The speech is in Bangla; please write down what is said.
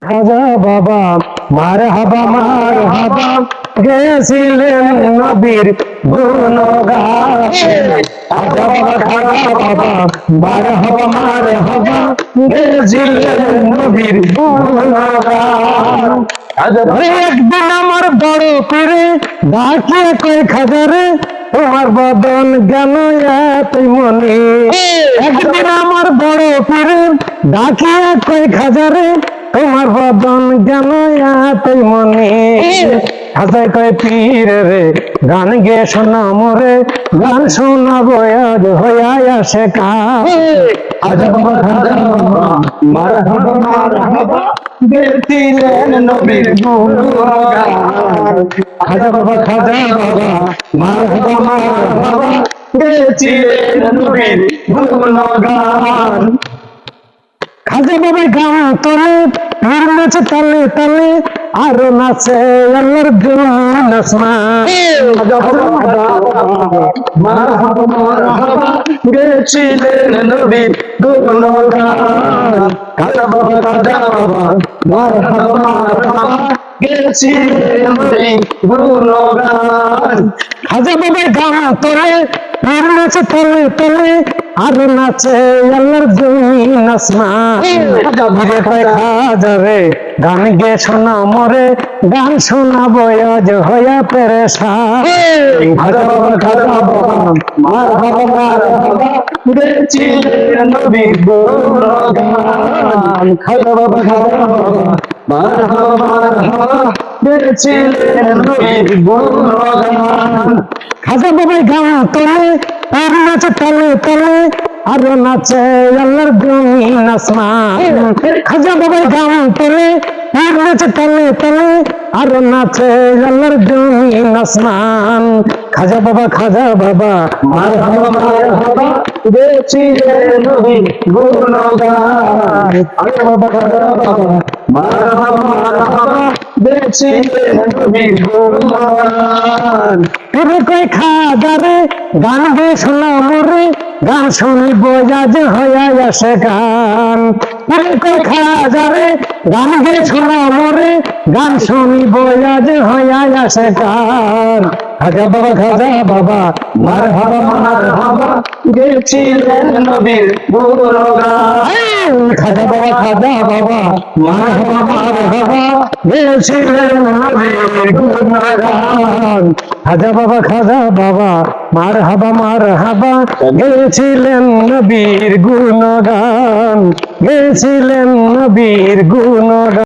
খাজা বাবা মারহাবা মারহাবা গেছিলেন নবীর গুণগান। খাজা বাবা খাজা বাবা মারহাবা মারহাবা গেছিলেন নবীর গুণগান। একদিন আমার বড় করে ডাকিয়ে কই খাজারে তোমার বদন জ্ঞান এতই মনে। একদিন আমার বড় করে ডাকিয়ে কই খাজারে তোমার বদন জ্ঞান এতই মনে। খাজায় কয় পীর রে গান গে শোনা মোরে গান শোনাবো আজ হইয়া আসে কাজ। খাজা বাবা খাজা বাবা মারহাবা মারহাবা গেছিলেন নবীর গুণগান। খাজা বাবা খাজা বাবা মারহাবা মারহাবা গেছিলেন নবীর গুণগান। খাজা বাবা গান তোলে আর নাচে তালে তালে আর নাচে আল্লাহর গুণ আসমান। খাজা বাবা মারহাবা মারহাবা গেছিলেন নবীর গুণগান। খাজা বাবা খাজা বাবা মারহাবা মারহাবা গেছিলেন নবীর গুণগান। খাজা বাবা গান তোলে আর নাচে তালে তালে আর নাচে আল্লাহর জমিন আসমান। খাজা রে গান গে শোনা মোরে গান শোনাবো আজ হইয়া পেরেশান। খাজা বাবা খাজা বাবা মারহাবা মারহাবা গেছিলেন নবীর গুণগান। খাজা বাবা খাজা বাবা মারহাবা মারহাবা গেছিলেন নবীর গুণগান। খাজা বাবা গান তোলে আর নাচে তালে তালে আর নাচে আল্লাহর জমিন আসমান। খাজা বাবা গান তোলে আর নাচে তালে তালে আর নাচে আল্লাহর জমিন আসমান। খাজা বাবা মারহাবা মারহাবা গেছিলেন নবীর গুণগান। খাজা বাবা খাজা বাবা মারহাবা মারহাবা গেছিলেন নবীর গুণগান। তোরে কই খাজা রে গান গে শোনা মোরে গান শুনিব আজ হইয়া আসে গান। তোরে কই খাজা রে গান গে শোনা মোরে গান শুনিব আজ হইয়া আসে গান। খাজা বাবা মারহাবা মারহাবা গেছিলেন নবীর গুণগান। খাজা বাবা মারহাবা মারহাবা গেছিলেন নবীর গুণগান। খাজা বাবা মারহাবা মারহাবা গেছিলেন নবীর গুণগান, গেছিলেন নবীর গুণগান।